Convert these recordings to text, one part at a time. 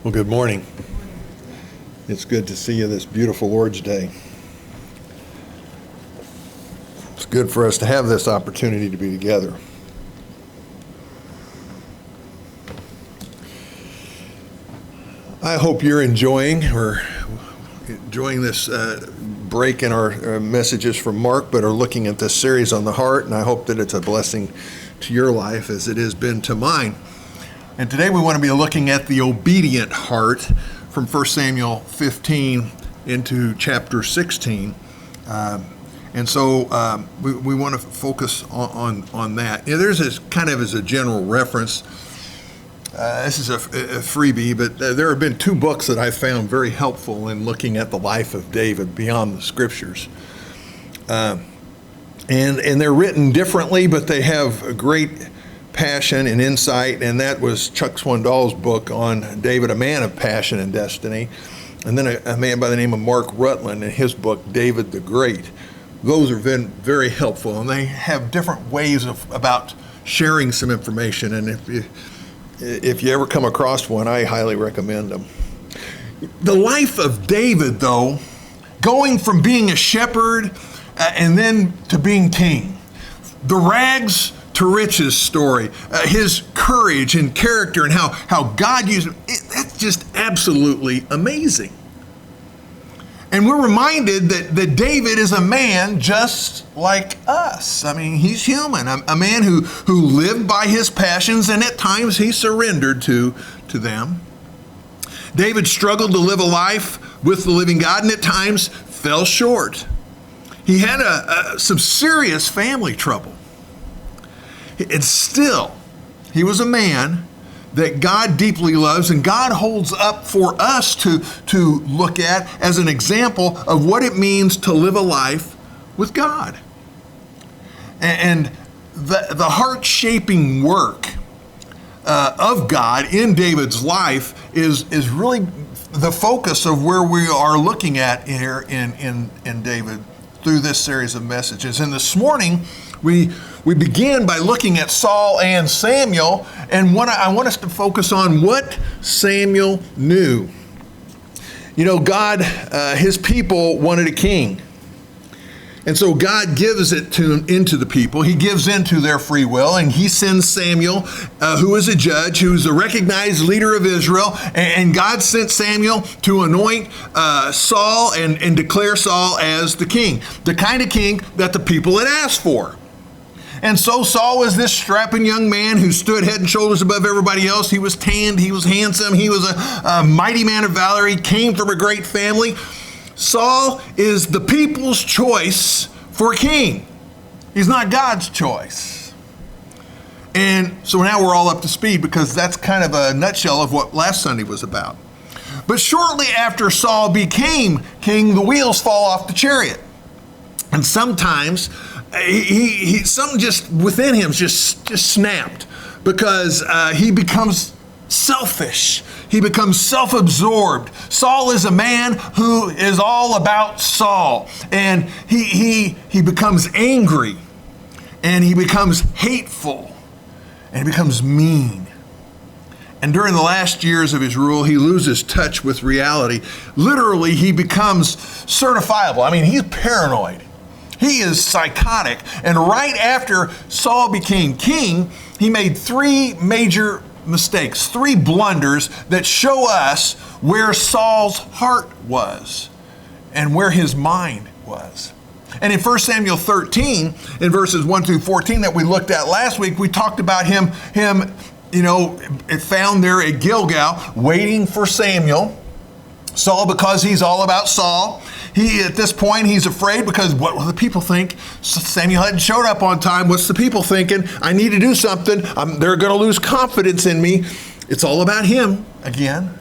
Well, good morning. It's good to see you this beautiful Lord's Day. It's good for us to have this opportunity to be together. I hope you're enjoying this break in our messages from Mark, but are looking at this series on the heart, and I hope that it's a blessing to your life as it has been to mine. And today we want to be looking at the obedient heart from 1 Samuel 15 into chapter 16. And so we want to focus on that. You know, there's this kind of as a general reference. This is a freebie, but there have been two books that I've found very helpful in looking at the life of David beyond the scriptures. And they're written differently, but they have a great passion and insight, and that was Chuck Swindoll's book on David, a man of passion and destiny, and then a man by the name of Mark Rutland in his book, David the Great. Those have been very helpful, and they have different ways about sharing some information, and if you ever come across one, I highly recommend them. The life of David, though, going from being a shepherd and then to being king, the rags to riches story, his courage and character and how God used him, that's just absolutely amazing. And we're reminded that David is a man just like us. I mean, he's human, a man who lived by his passions, and at times he surrendered to them. David struggled to live a life with the living God, and at times fell short. He had some serious family trouble. And still, he was a man that God deeply loves, and God holds up for us to look at as an example of what it means to live a life with God. And the heart-shaping work of God in David's life is really the focus of where we are looking at here in David through this series of messages. And this morning, we begin by looking at Saul and Samuel, and I want us to focus on what Samuel knew. You know, God, his people wanted a king. And so God gives it into the people. He gives into their free will, and he sends Samuel, who is a judge, who's a recognized leader of Israel. And God sent Samuel to anoint Saul and declare Saul as the king, the kind of king that the people had asked for. And so Saul was this strapping young man who stood head and shoulders above everybody else. He was tanned, he was handsome, he was a mighty man of valor. He came from a great family. Saul is the people's choice for king. He's not God's choice. And so now we're all up to speed, because that's kind of a nutshell of what last Sunday was about. But shortly after Saul became king, the wheels fall off the chariot. And sometimes something just within him just snapped, because he becomes selfish. He becomes self-absorbed. Saul is a man who is all about Saul, and he becomes angry, and he becomes hateful, and he becomes mean. And during the last years of his rule, he loses touch with reality. Literally, he becomes certifiable. I mean, he's paranoid. He is psychotic. And right after Saul became king, he made three major mistakes, three blunders that show us where Saul's heart was and where his mind was. And in 1 Samuel 13, in verses 1 through 14 that we looked at last week, we talked about him, found there at Gilgal, waiting for Samuel. Saul, because he's all about Saul. At this point, he's afraid because what will the people think? Samuel hadn't showed up on time. What's the people thinking? I need to do something. They're going to lose confidence in me. It's all about him again.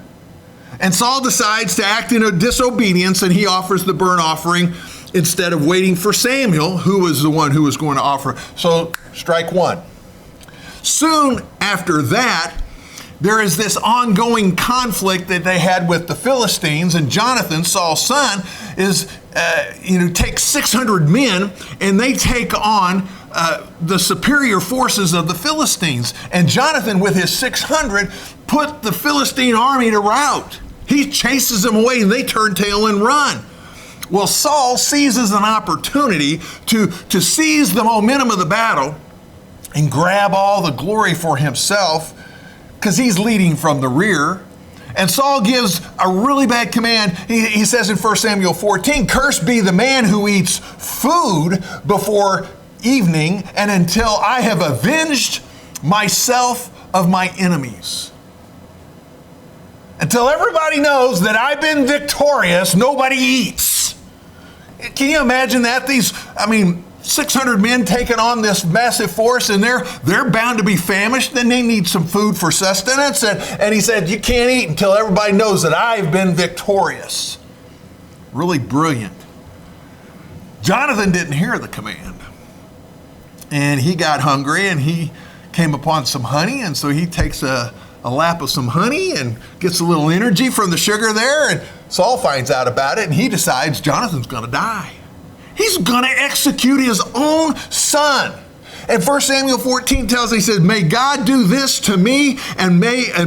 And Saul decides to act in a disobedience, and he offers the burnt offering instead of waiting for Samuel, who was the one who was going to offer. So, strike one. Soon after that, there is this ongoing conflict that they had with the Philistines, and Jonathan, Saul's son, is take 600 men and they take on the superior forces of the Philistines. And Jonathan, with his 600, put the Philistine army to rout. He chases them away and they turn tail and run. Well, Saul seizes an opportunity to seize the momentum of the battle and grab all the glory for himself because he's leading from the rear. And Saul gives a really bad command. He says in 1 Samuel 14, "Cursed be the man who eats food before evening and until I have avenged myself of my enemies." Until everybody knows that I've been victorious, nobody eats. Can you imagine that? 600 men taking on this massive force, and they're bound to be famished. Then they need some food for sustenance. And he said, you can't eat until everybody knows that I've been victorious. Really brilliant. Jonathan didn't hear the command. And he got hungry, and he came upon some honey, and so he takes a lap of some honey and gets a little energy from the sugar there, and Saul finds out about it, and he decides Jonathan's going to die. He's going to execute his own son. And 1 Samuel 14 tells us, he says, "May God do this to me and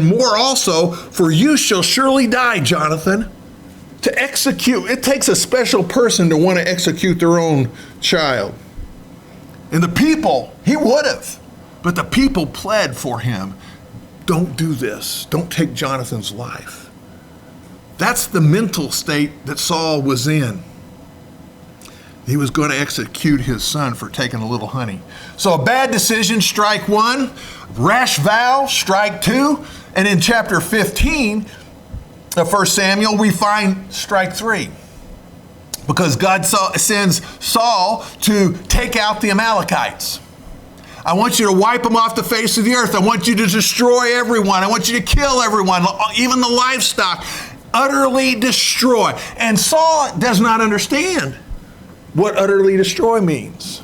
more also, for you shall surely die, Jonathan." To execute, it takes a special person to want to execute their own child. And the people, he would have, but the people pled for him. Don't do this. Don't take Jonathan's life. That's the mental state that Saul was in. He was going to execute his son for taking a little honey. So a bad decision, strike one. Rash vow, strike two. And in chapter 15 of 1 Samuel, we find strike three. Because God sends Saul to take out the Amalekites. I want you to wipe them off the face of the earth. I want you to destroy everyone. I want you to kill everyone, even the livestock. Utterly destroy. And Saul does not understand what utterly destroy means.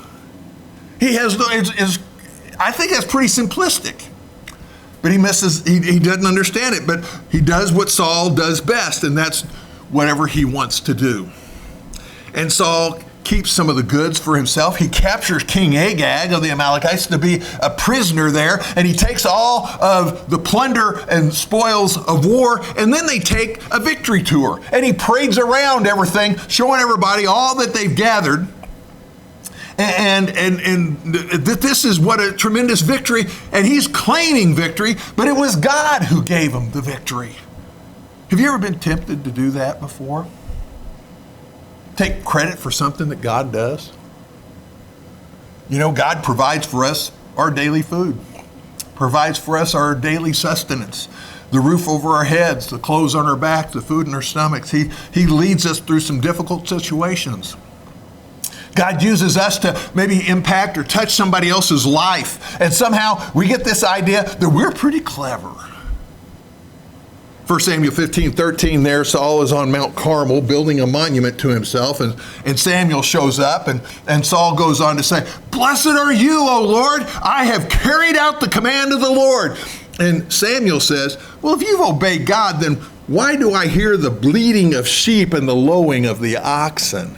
I think that's pretty simplistic. But he doesn't understand it. But he does what Saul does best, and that's whatever he wants to do. And Saul keeps some of the goods for himself. He captures King Agag of the Amalekites to be a prisoner there, and he takes all of the plunder and spoils of war, and then they take a victory tour, and he parades around everything, showing everybody all that they've gathered, and that this is what a tremendous victory, and he's claiming victory, but it was God who gave him the victory. Have you ever been tempted to do that before? Take credit for something that God does? God provides for us our daily food, provides for us our daily sustenance, the roof over our heads, the clothes on our back, the food in our stomachs. He leads us through some difficult situations. God uses us to maybe impact or touch somebody else's life, and somehow we get this idea that we're pretty clever. 1 Samuel 15:13 there, Saul is on Mount Carmel building a monument to himself, and Samuel shows up, and Saul goes on to say, "Blessed are you, O Lord, I have carried out the command of the Lord." And Samuel says, "Well, if you've obeyed God, then why do I hear the bleating of sheep and the lowing of the oxen?"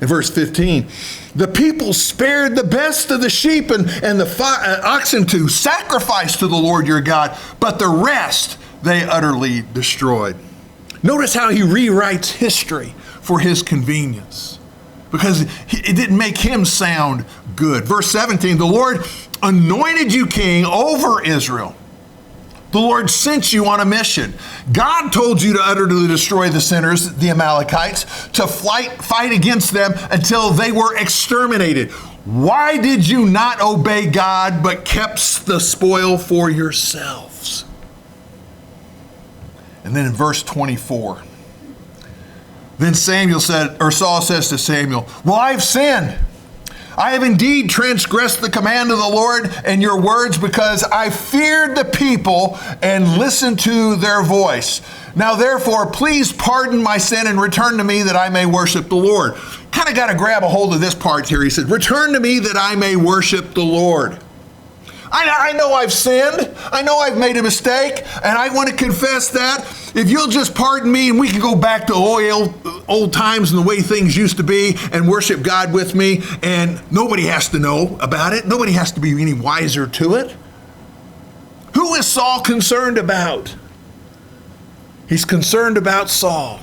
In verse 15, "The people spared the best of the sheep and the oxen to sacrifice to the Lord your God, but the rest they utterly destroyed." Notice how he rewrites history for his convenience, because it didn't make him sound good. Verse 17, "The Lord anointed you king over Israel. The Lord sent you on a mission. God told you to utterly destroy the sinners, the Amalekites, to fight against them until they were exterminated. Why did you not obey God but kept the spoil for yourselves?" And then in verse 24, then Saul says to Samuel, "Well, I've sinned. I have indeed transgressed the command of the Lord and your words because I feared the people and listened to their voice. Now, therefore, please pardon my sin and return to me that I may worship the Lord." Kind of got to grab a hold of this part here. He said, "Return to me that I may worship the Lord. I know I've sinned. I know I've made a mistake, and I want to confess that. If you'll just pardon me and we can go back to old old times and the way things used to be and worship God with me, and nobody has to know about it. Nobody has to be any wiser to it. Who is Saul concerned about? He's concerned about Saul.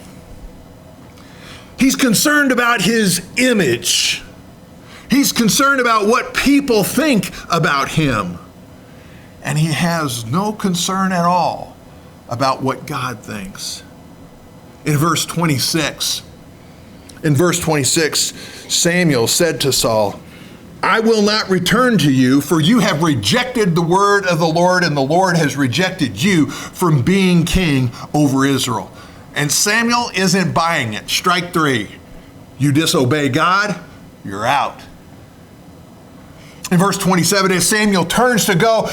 He's concerned about his image. He's concerned about what people think about him. And he has no concern at all about what God thinks. In verse 26, Samuel said to Saul, I will not return to you, for you have rejected the word of the Lord, and the Lord has rejected you from being king over Israel. And Samuel isn't buying it. Strike three. You disobey God, you're out. In verse 27, as Samuel turns to go,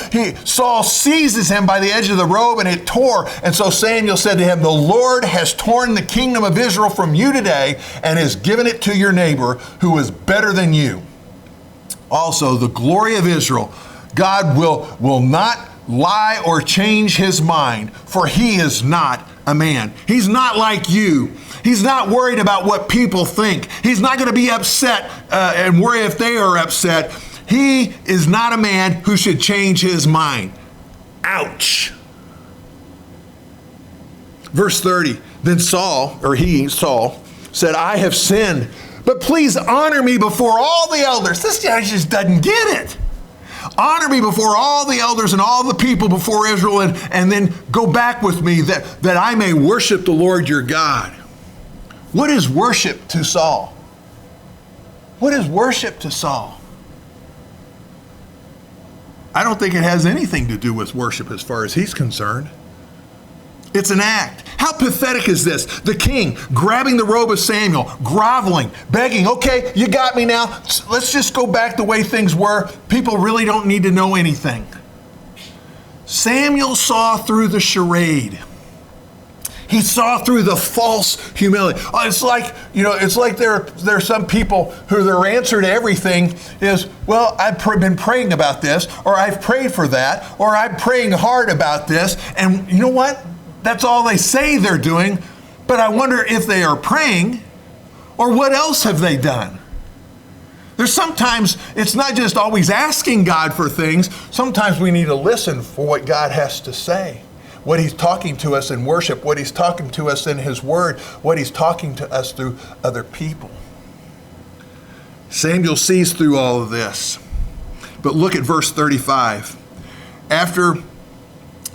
Saul seizes him by the edge of the robe, and it tore. And so Samuel said to him, the Lord has torn the kingdom of Israel from you today and has given it to your neighbor who is better than you. Also, the glory of Israel, God will not lie or change his mind, for he is not a man. He's not like you. He's not worried about what people think. He's not going to be upset and worry if they are upset. He is not a man who should change his mind. Ouch. Verse 30, then Saul, said, I have sinned, but please honor me before all the elders. This guy just doesn't get it. Honor me before all the elders and all the people before Israel, and then go back with me that I may worship the Lord your God. What is worship to Saul? What is worship to Saul? I don't think it has anything to do with worship as far as he's concerned. It's an act. How pathetic is this? The king grabbing the robe of Samuel, groveling, begging, okay, you got me now. Let's just go back the way things were. People really don't need to know anything. Samuel saw through the charade. He saw through the false humility. It's like there are some people who their answer to everything is, well, I've been praying about this, or I've prayed for that, or I'm praying hard about this. And you know what? That's all they say they're doing. But I wonder if they are praying, or what else have they done? There's sometimes, it's not just always asking God for things. Sometimes we need to listen for what God has to say. What he's talking to us in worship, what he's talking to us in his word, what he's talking to us through other people. Samuel sees through all of this. But look at verse 35. After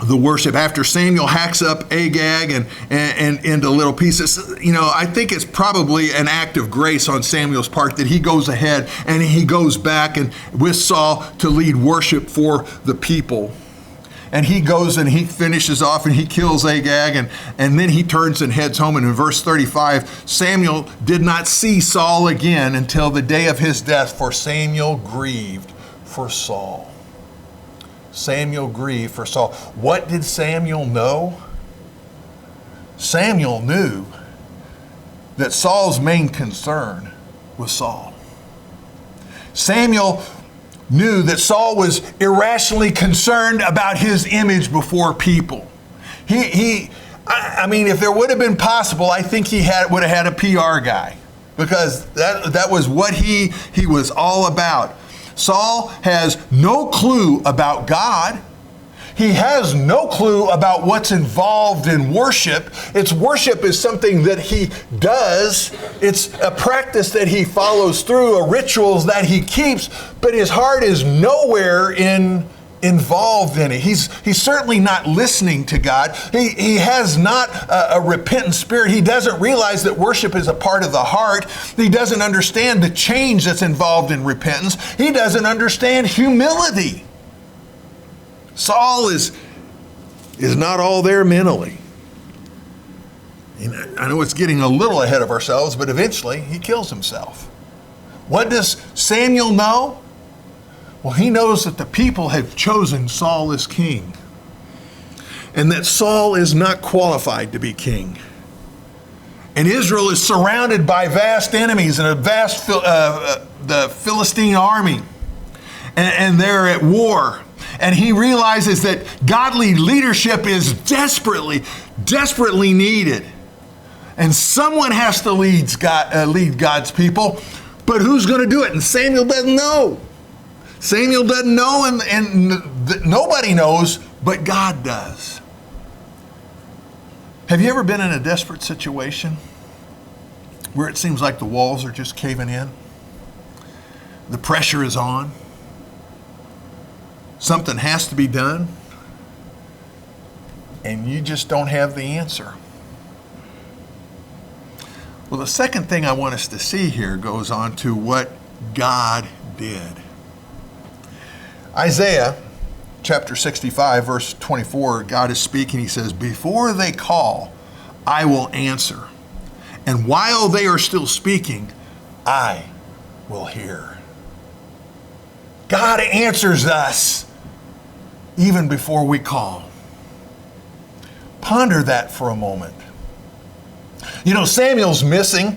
the worship, after Samuel hacks up Agag and into little pieces, I think it's probably an act of grace on Samuel's part that he goes ahead and he goes back and with Saul to lead worship for the people. And he goes and he finishes off and he kills Agag, and then he turns and heads home. And in verse 35, Samuel did not see Saul again until the day of his death, for Samuel grieved for Saul. Samuel grieved for Saul. What did Samuel know? Samuel knew that Saul's main concern was Saul. Samuel knew that Saul was irrationally concerned about his image before people. I mean, if there would have been possible, I think he would have had a PR guy, because that was what he was all about. Saul has no clue about God. He has no clue about what's involved in worship. Worship is something that he does. It's a practice that he follows through, a rituals that he keeps, but his heart is nowhere involved in it. He's certainly not listening to God. He has not a repentant spirit. He doesn't realize that worship is a part of the heart. He doesn't understand the change that's involved in repentance. He doesn't understand humility. Saul is not all there mentally. And I know it's getting a little ahead of ourselves, but eventually he kills himself. What does Samuel know? Well, he knows that the people have chosen Saul as king, and that Saul is not qualified to be king. And Israel is surrounded by vast enemies and the Philistine army, and they're at war. And he realizes that godly leadership is desperately, desperately needed. And someone has to lead God's people. But who's going to do it? And Samuel doesn't know. Samuel doesn't know, and nobody knows, but God does. Have you ever been in a desperate situation where it seems like the walls are just caving in? The pressure is on. Something has to be done, and you just don't have the answer. Well, the second thing I want us to see here goes on to what God did. Isaiah chapter 65, verse 24, God is speaking. He says, "Before they call, I will answer. And while they are still speaking, I will hear." God answers us even before we call. Ponder that for a moment. You know, Samuel's missing.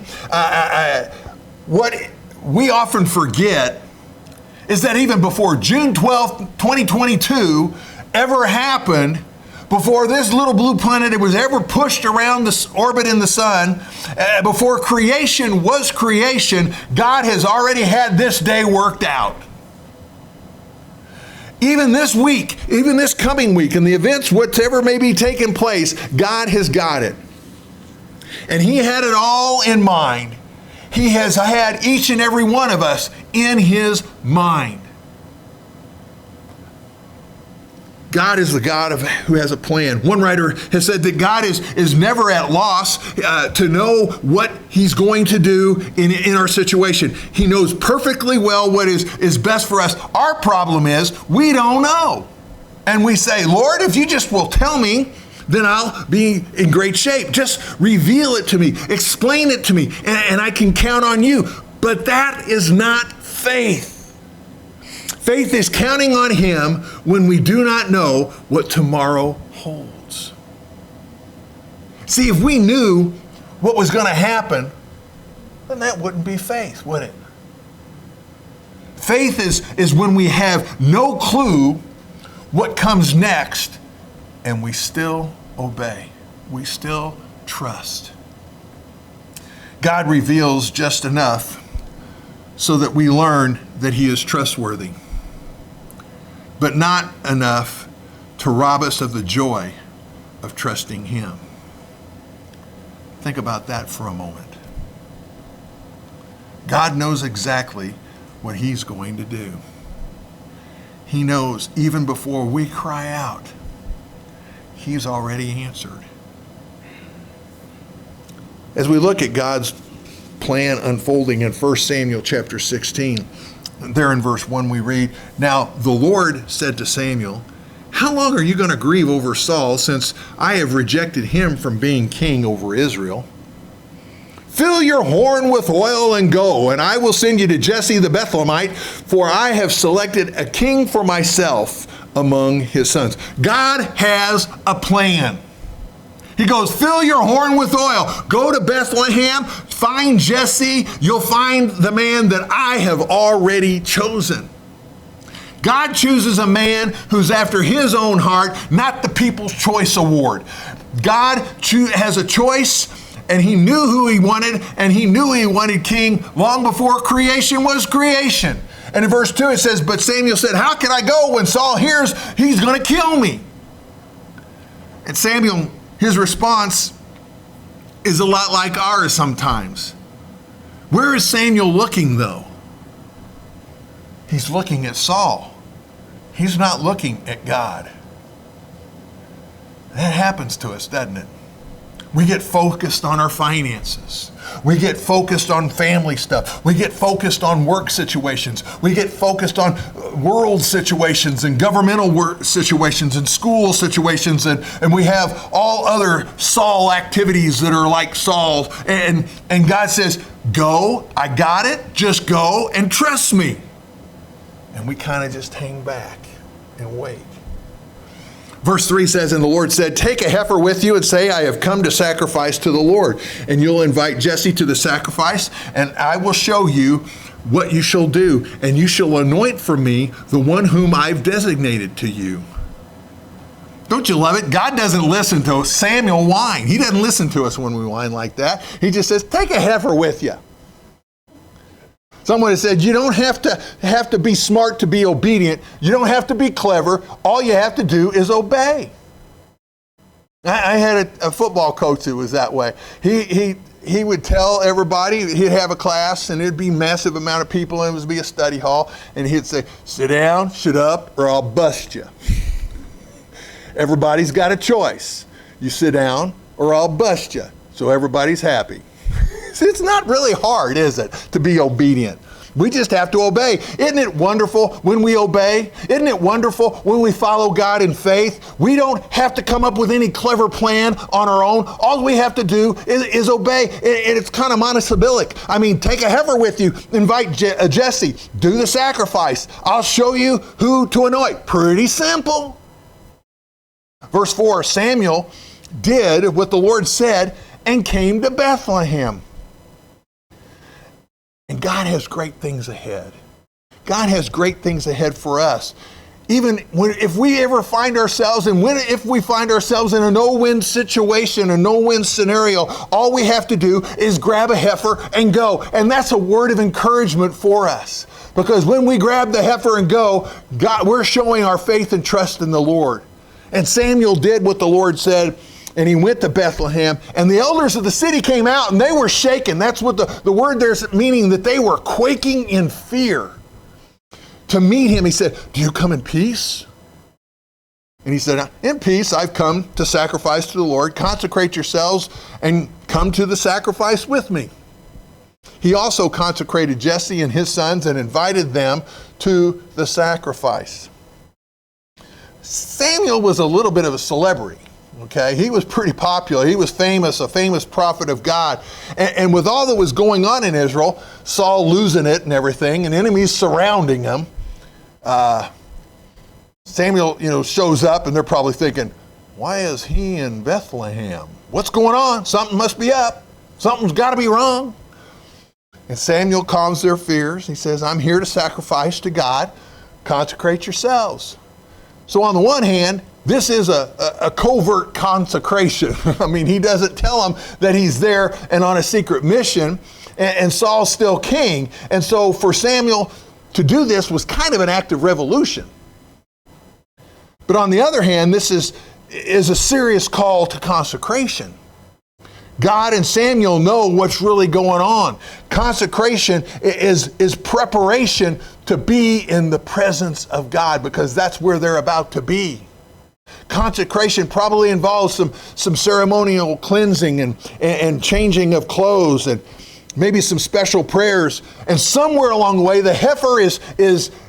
What we often forget is that even before June 12th, 2022 ever happened, before this little blue planet was ever pushed around the orbit in the sun, before creation was creation, God has already had this day worked out. Even this week, even this coming week, and the events, whatever may be taking place, God has got it. And He had it all in mind. He has had each and every one of us in His mind. God is the God who has a plan. One writer has said that God is never at loss to know what He's going to do in our situation. He knows perfectly well what is best for us. Our problem is we don't know. And we say, "Lord, if you just will tell me, then I'll be in great shape. Just reveal it to me. Explain it to me, and I can count on you." But that is not faith. Faith is counting on Him when we do not know what tomorrow holds. See, if we knew what was going to happen, then that wouldn't be faith, would it? Faith is when we have no clue what comes next, and we still obey. We still trust. God reveals just enough so that we learn that He is trustworthy, but not enough to rob us of the joy of trusting Him. Think about that for a moment. God knows exactly what He's going to do. He knows even before we cry out, He's already answered. As we look at God's plan unfolding in 1 Samuel chapter 16, there in verse 1 we read, "Now the Lord said to Samuel, 'How long are you going to grieve over Saul, since I have rejected him from being king over Israel? Fill your horn with oil and go, and I will send you to Jesse the Bethlehemite, for I have selected a king for myself among his sons.'" God has a plan. He goes, "Fill your horn with oil. Go to Bethlehem. Find Jesse. You'll find the man that I have already chosen." God chooses a man who's after His own heart, not the People's Choice Award. God has a choice, and He knew who He wanted, and He knew He wanted king long before creation was creation. And in verse 2 it says, "But Samuel said, 'How can I go when Saul hears he's going to kill me?'" And Samuel, his response is a lot like ours sometimes. Where is Samuel looking, though? He's looking at Saul. He's not looking at God. That happens to us, doesn't it? We get focused on our finances. We get focused on family stuff. We get focused on work situations. We get focused on world situations and governmental work situations and school situations. And we have all other Saul activities that are like Saul. And God says, "Go, I got it. Just go and trust me." And we kind of just hang back and wait. Verse 3 says, "And the Lord said, 'Take a heifer with you and say, I have come to sacrifice to the Lord. And you'll invite Jesse to the sacrifice, and I will show you what you shall do. And you shall anoint for me the one whom I've designated to you.'" Don't you love it? God doesn't listen to Samuel whine. He doesn't listen to us when we whine like that. He just says, take a heifer with you. Someone has said, you don't have to be smart to be obedient. You don't have to be clever. All you have to do is obey. I had a football coach who was that way. He would tell everybody, he'd have a class, and it'd be a massive amount of people, and it would be a study hall, and he'd say, sit down, shut up, or I'll bust you. Everybody's got a choice. You sit down, or I'll bust you. So everybody's happy. It's not really hard, is it, to be obedient? We just have to obey. Isn't it wonderful when we obey? Isn't it wonderful when we follow God in faith? We don't have to come up with any clever plan on our own. All we have to do is obey. And it's kind of monosyllabic. I mean, take a heifer with you. Invite Jesse. Do the sacrifice. I'll show you who to anoint. Pretty simple. Verse 4, Samuel did what the Lord said and came to Bethlehem. And God has great things ahead. God has great things ahead for us. Even if we ever find ourselves, if we find ourselves in a no-win situation, a no-win scenario, all we have to do is grab a heifer and go. And that's a word of encouragement for us. Because when we grab the heifer and go, we're showing our faith and trust in the Lord. And Samuel did what the Lord said, and he went to Bethlehem, and the elders of the city came out, and they were shaken. That's what the word there's meaning, that they were quaking in fear to meet him. He said, do you come in peace? And he said, in peace, I've come to sacrifice to the Lord. Consecrate yourselves and come to the sacrifice with me. He also consecrated Jesse and his sons and invited them to the sacrifice. Samuel was a little bit of a celebrity. Okay, he was pretty popular. He was famous, a famous prophet of God. And with all that was going on in Israel, Saul losing it and everything, and enemies surrounding him, Samuel, shows up, and they're probably thinking, why is he in Bethlehem? What's going on? Something must be up. Something's got to be wrong. And Samuel calms their fears. He says, I'm here to sacrifice to God. Consecrate yourselves. So on the one hand, this is a covert consecration. I mean, he doesn't tell them that he's there and on a secret mission, and Saul's still king. And so for Samuel to do this was kind of an act of revolution. But on the other hand, this is a serious call to consecration. God and Samuel know what's really going on. Consecration is preparation to be in the presence of God, because that's where they're about to be. Consecration probably involves some ceremonial cleansing and changing of clothes, and maybe some special prayers. And somewhere along the way, the heifer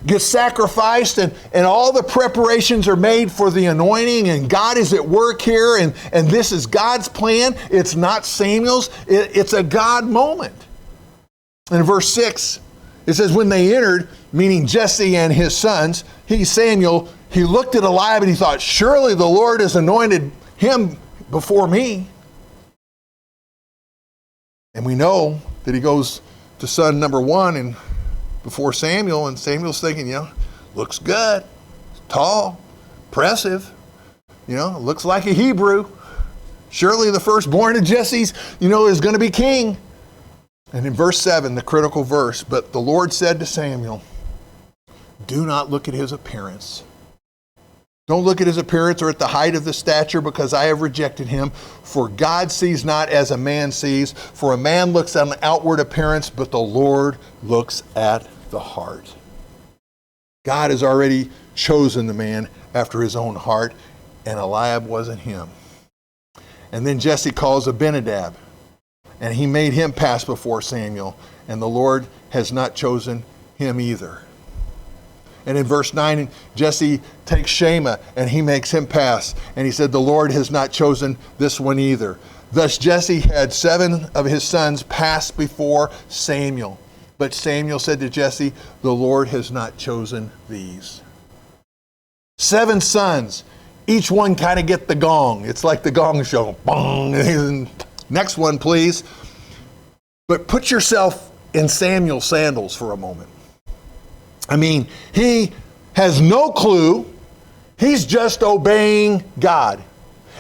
gets sacrificed, and all the preparations are made for the anointing, and God is at work here, and this is God's plan. It's not Samuel's. It's a God moment. And in verse 6, it says, when they entered, meaning Jesse and his sons, Samuel, he looked at Eliab and he thought, surely the Lord has anointed him before me. And we know that he goes to son number 1 and before Samuel, and Samuel's thinking, looks good, tall, impressive, looks like a Hebrew. Surely the firstborn of Jesse's, is going to be king. And in verse 7, the critical verse, but the Lord said to Samuel, do not look at his appearance. Don't look at his appearance or at the height of the stature, because I have rejected him. For God sees not as a man sees. For a man looks at an outward appearance, but the Lord looks at the heart. God has already chosen the man after his own heart, and Eliab wasn't him. And then Jesse calls Abinadab, and he made him pass before Samuel, and the Lord has not chosen him either. And in verse 9, Jesse takes Shammah, and he makes him pass. And he said, the Lord has not chosen this one either. Thus Jesse had 7 of his sons pass before Samuel. But Samuel said to Jesse, the Lord has not chosen these. 7 sons, each one kind of get the gong. It's like the gong show. Bong. Next one, please. But put yourself in Samuel's sandals for a moment. I mean, he has no clue. He's just obeying God.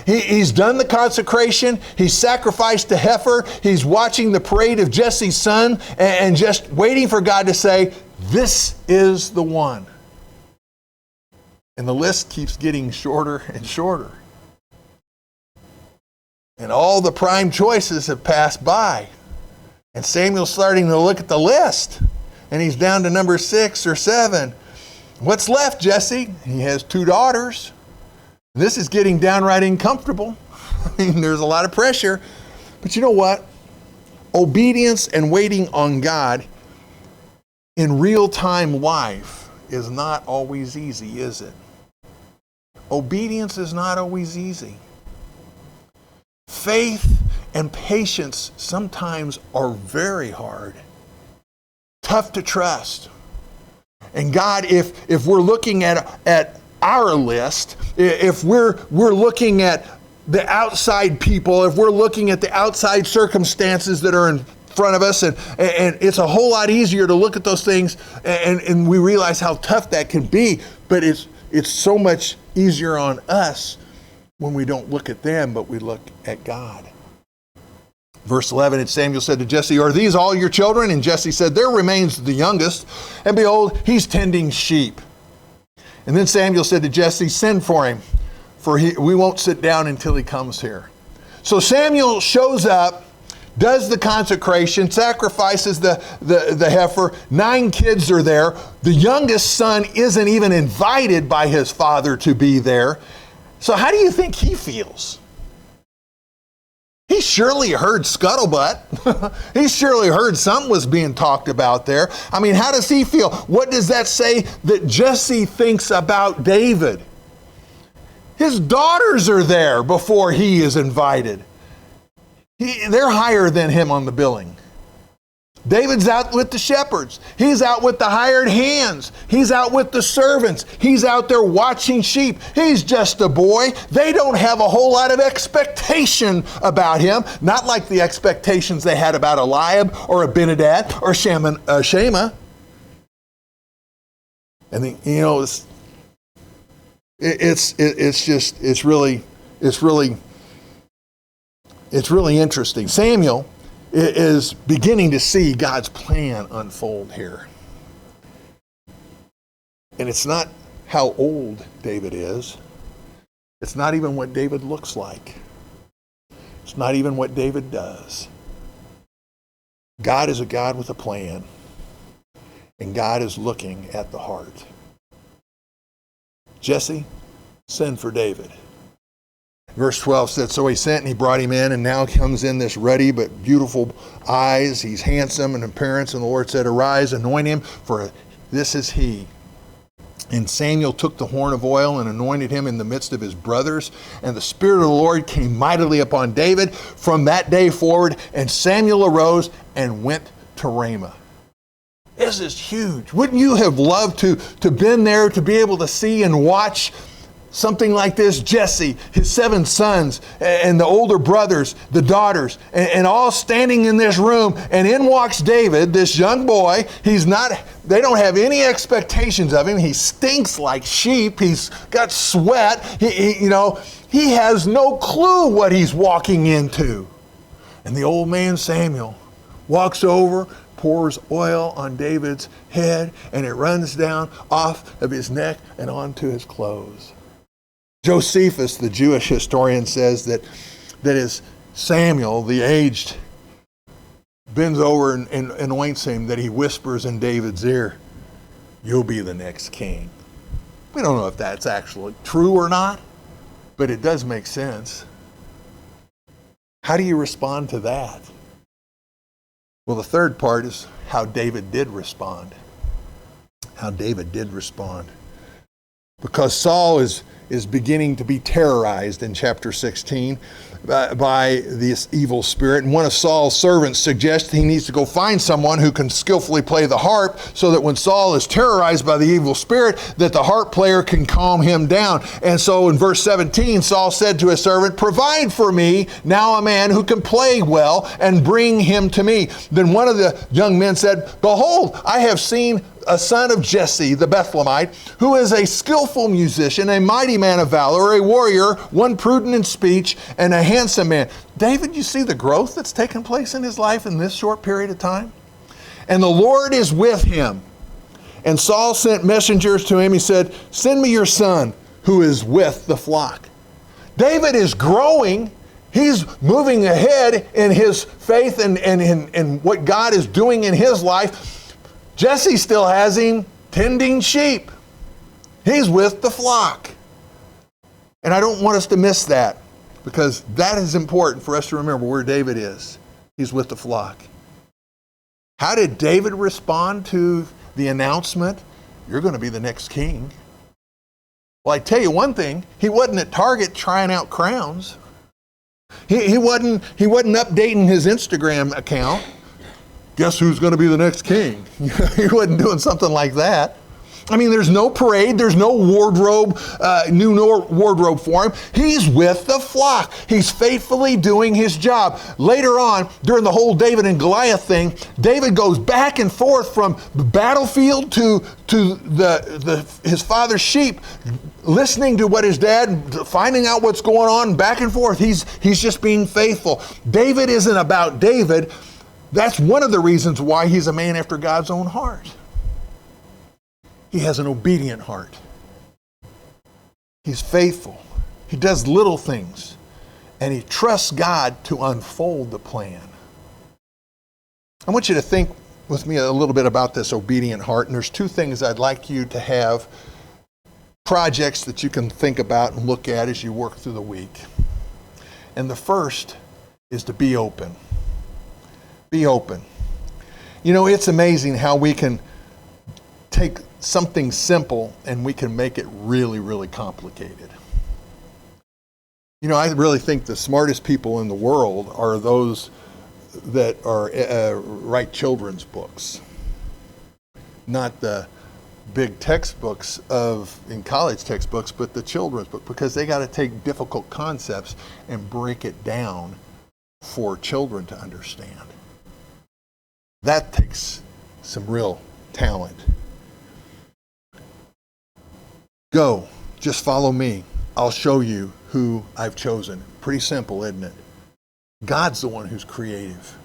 He's done the consecration. He's sacrificed a heifer. He's watching the parade of Jesse's son and just waiting for God to say, this is the one. And the list keeps getting shorter and shorter. And all the prime choices have passed by. And Samuel's starting to look at the list. And he's down to number 6 or 7. What's left, Jesse? He has 2 daughters. This is getting downright uncomfortable. I mean, there's a lot of pressure. But you know what? Obedience and waiting on God in real-time life is not always easy, is it? Obedience is not always easy. Faith and patience sometimes are very hard. Tough to trust. And God, if we're looking at our list, if we're looking at the outside people, if we're looking at the outside circumstances that are in front of us, and it's a whole lot easier to look at those things and we realize how tough that can be, but it's so much easier on us when we don't look at them, but we look at God. Verse 11, and Samuel said to Jesse, are these all your children? And Jesse said, there remains the youngest, and behold, he's tending sheep. And then Samuel said to Jesse, send for him, for we won't sit down until he comes here. So Samuel shows up, does the consecration, sacrifices the heifer. 9 kids are there. The youngest son isn't even invited by his father to be there. So how do you think he feels? He surely heard scuttlebutt. He surely heard something was being talked about there. I mean, how does he feel? What does that say that Jesse thinks about David? His daughters are there before he is invited. They're higher than him on the billing. David's out with the shepherds. He's out with the hired hands. He's out with the servants. He's out there watching sheep. He's just a boy. They don't have a whole lot of expectation about him. Not like the expectations they had about Eliab or Abinadab or Shammah. And it's really interesting. Samuel is beginning to see God's plan unfold here. And it's not how old David is. It's not even what David looks like. It's not even what David does. God is a God with a plan. And God is looking at the heart. Jesse, send for David. Verse 12 said, so he sent and he brought him in, and now comes in this ruddy but beautiful eyes. He's handsome in appearance, and the Lord said, arise, anoint him, for this is he. And Samuel took the horn of oil and anointed him in the midst of his brothers. And the Spirit of the Lord came mightily upon David from that day forward. And Samuel arose and went to Ramah. This is huge. Wouldn't you have loved to been there, to be able to see and watch something like this? Jesse, his 7 sons, and the older brothers, the daughters, and all standing in this room. And in walks David, this young boy. They don't have any expectations of him. He stinks like sheep. He's got sweat. He has no clue what he's walking into. And the old man Samuel walks over, pours oil on David's head, and it runs down off of his neck and onto his clothes. Josephus, the Jewish historian, says that as Samuel, the aged, bends over and anoints him, that he whispers in David's ear, you'll be the next king. We don't know if that's actually true or not, but it does make sense. How do you respond to that? Well, the third part is how David did respond. How David did respond. Because Saul is beginning to be terrorized in chapter 16 by this evil spirit. And one of Saul's servants suggests he needs to go find someone who can skillfully play the harp, so that when Saul is terrorized by the evil spirit, that the harp player can calm him down. And so in verse 17, Saul said to his servant, provide for me now a man who can play well, and bring him to me. Then one of the young men said, behold, I have seen a son of Jesse the Bethlehemite, who is a skillful musician, a mighty man of valor, a warrior, one prudent in speech, and a handsome man. David, you see the growth that's taken place in his life in this short period of time? And the Lord is with him. And Saul sent messengers to him. He said, send me your son who is with the flock. David is growing. He's moving ahead in his faith and what God is doing in his life. Jesse still has him tending sheep. He's with the flock. And I don't want us to miss that, because that is important for us to remember where David is. He's with the flock. How did David respond to the announcement, you're going to be the next king? Well, I tell you one thing, he wasn't at Target trying out crowns. He wasn't updating his Instagram account. Guess who's going to be the next king? He wasn't doing something like that. I mean, there's no parade. There's no wardrobe, new wardrobe for him. He's with the flock. He's faithfully doing his job. Later on, during the whole David and Goliath thing, David goes back and forth from the battlefield to his father's sheep, listening to what his dad, finding out what's going on, back and forth. He's just being faithful. David isn't about David. That's one of the reasons why he's a man after God's own heart. He has an obedient heart. He's faithful. He does little things. And he trusts God to unfold the plan. I want you to think with me a little bit about this obedient heart. And there's two things I'd like you to have, projects that you can think about and look at as you work through the week. And the first is to be open. Be open. You know, it's amazing how we can take something simple and we can make it really, really complicated. You know, I really think the smartest people in the world are those that write children's books, not the big textbooks in college textbooks, but the children's book, because they got to take difficult concepts and break it down for children to understand. That takes some real talent. Go, just follow me. I'll show you who I've chosen. Pretty simple, isn't it? God's the one who's creative.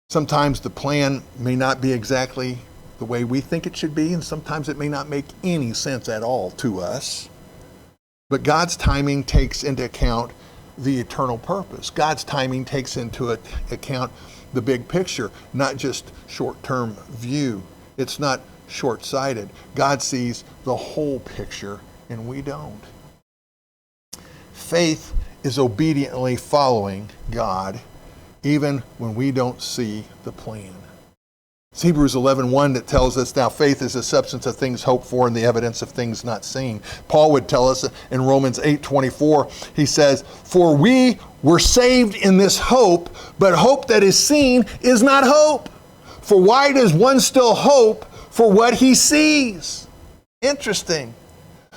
Sometimes the plan may not be exactly the way we think it should be, and sometimes it may not make any sense at all to us. But God's timing takes into account the eternal purpose. God's timing takes into account the big picture, not just short-term view. It's not short-sighted. God sees the whole picture, and we don't. Faith is obediently following God, even when we don't see the plan. It's Hebrews 11:1 that tells us, now faith is the substance of things hoped for and the evidence of things not seen. Paul would tell us in Romans 8:24, he says, for we were saved in this hope, but hope that is seen is not hope. For why does one still hope for what he sees? Interesting.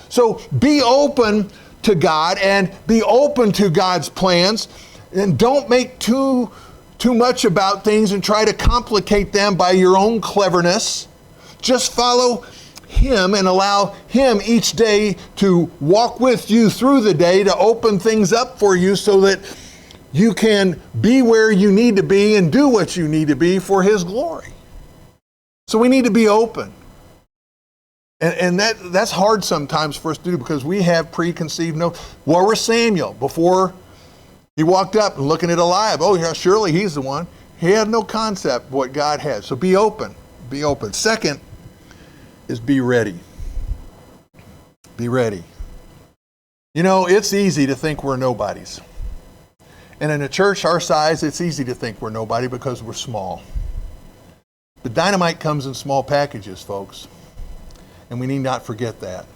So be open to God and be open to God's plans, and don't make too much about things and try to complicate them by your own cleverness. Just follow Him and allow Him each day to walk with you through the day, to open things up for you so that you can be where you need to be and do what you need to be for His glory. So we need to be open. And that's hard sometimes for us to do, because we have preconceived notions. Where was Samuel before he walked up and looking at Eliab? Oh, yeah, surely he's the one. He had no concept of what God had. So be open. Be open. Second is be ready. Be ready. You know, it's easy to think we're nobodies. And in a church our size, it's easy to think we're nobody because we're small. But dynamite comes in small packages, folks. And we need not forget that.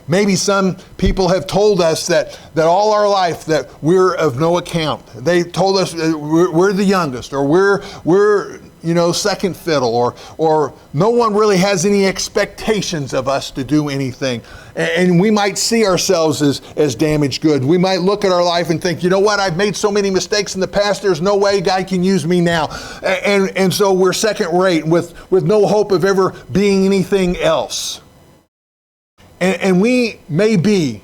Maybe some people have told us that all our life that we're of no account. They told us we're the youngest, or we're second fiddle, or no one really has any expectations of us to do anything. And we might see ourselves as damaged goods. We might look at our life and think, you know what, I've made so many mistakes in the past, there's no way God can use me now. And so we're second rate with no hope of ever being anything else. And we may be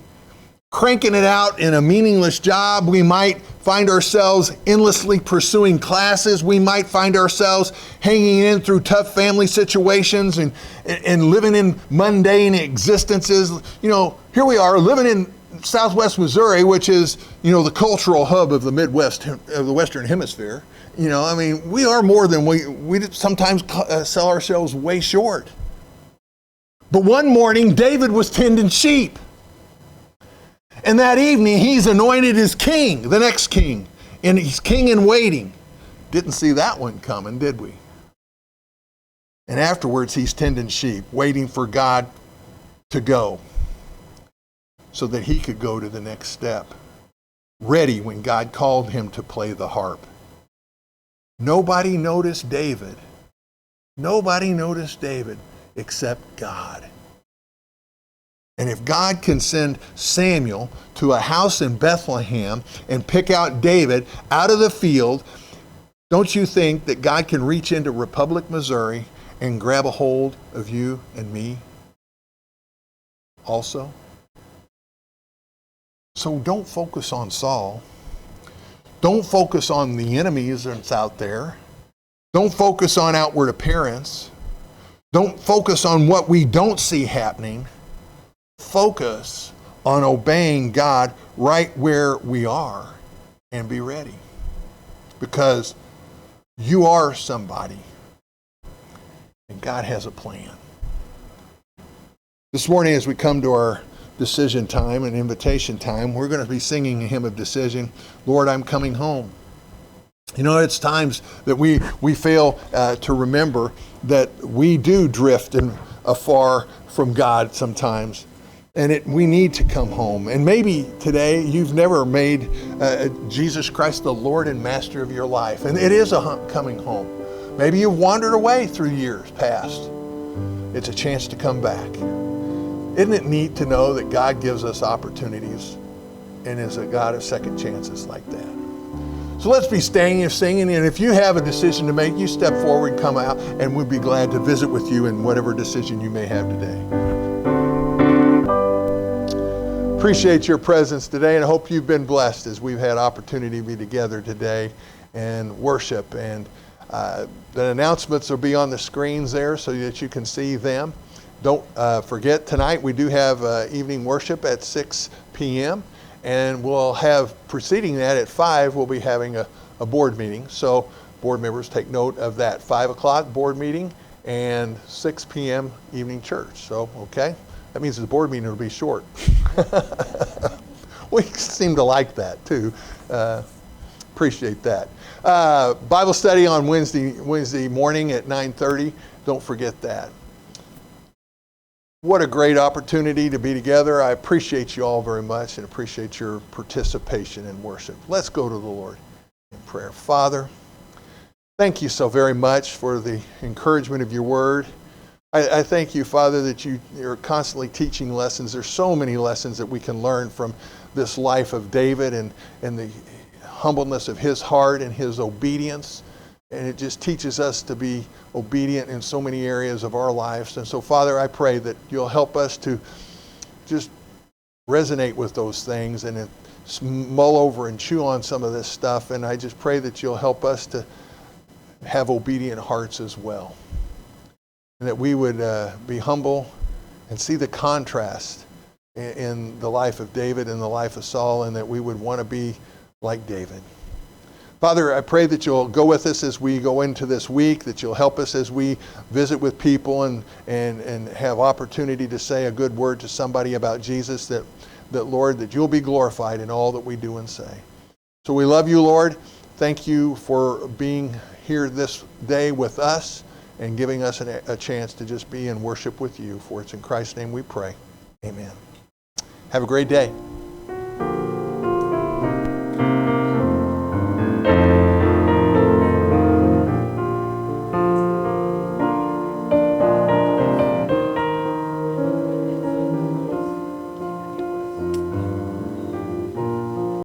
cranking it out in a meaningless job. We might find ourselves endlessly pursuing classes. We might find ourselves hanging in through tough family situations and living in mundane existences. Here we are living in Southwest Missouri, which is, the cultural hub of the Midwest, of the Western Hemisphere. We are more than we sometimes sell ourselves way short. But one morning, David was tending sheep. And that evening, he's anointed as king, the next king. And he's king in waiting. Didn't see that one coming, did we? And afterwards, he's tending sheep, waiting for God to go so that he could go to the next step. Ready when God called him to play the harp. Nobody noticed David. Nobody noticed David except God. And if God can send Samuel to a house in Bethlehem and pick out David out of the field, don't you think that God can reach into Republic, Missouri and grab a hold of you and me also? So don't focus on Saul. Don't focus on the enemies that's out there. Don't focus on outward appearance. Don't focus on what we don't see happening. Focus on obeying God right where we are and be ready. Because you are somebody and God has a plan. This morning as we come to our decision time and invitation time, we're going to be singing a hymn of decision, Lord, I'm coming home. It's times that we fail to remember that we do drift afar from God sometimes. And we need to come home. And maybe today you've never made Jesus Christ the Lord and Master of your life. And it is a coming home. Maybe you've wandered away through years past. It's a chance to come back. Isn't it neat to know that God gives us opportunities and is a God of second chances like that? So let's be standing and singing. And if you have a decision to make, you step forward, come out, and we'd be glad to visit with you in whatever decision you may have today. Appreciate your presence today, and I hope you've been blessed as we've had opportunity to be together today and worship. And the announcements will be on the screens there so that you can see them. Don't forget, tonight we do have evening worship at 6 p.m. And we'll have, preceding that at 5, we'll be having a board meeting. So board members take note of that. 5 o'clock board meeting and 6 p.m. evening church. So, okay. That means the board meeting will be short. We seem to like that too. Appreciate that. Bible study on Wednesday morning at 9:30. Don't forget that. What a great opportunity to be together. I appreciate you all very much and appreciate your participation in worship. Let's go to the Lord in prayer. Father, thank you so very much for the encouragement of your word. I thank you, Father, that you're constantly teaching lessons. There's so many lessons that we can learn from this life of David and the humbleness of his heart and his obedience. And it just teaches us to be obedient in so many areas of our lives. And so, Father, I pray that you'll help us to just resonate with those things and mull over and chew on some of this stuff. And I just pray that you'll help us to have obedient hearts as well. And that we would be humble and see the contrast in the life of David and the life of Saul, and that we would want to be like David. Father, I pray that you'll go with us as we go into this week, that you'll help us as we visit with people and have opportunity to say a good word to somebody about Jesus, that Lord, that you'll be glorified in all that we do and say. So we love you, Lord. Thank you for being here this day with us and giving us a chance to just be in worship with you. For it's in Christ's name we pray. Amen. Have a great day.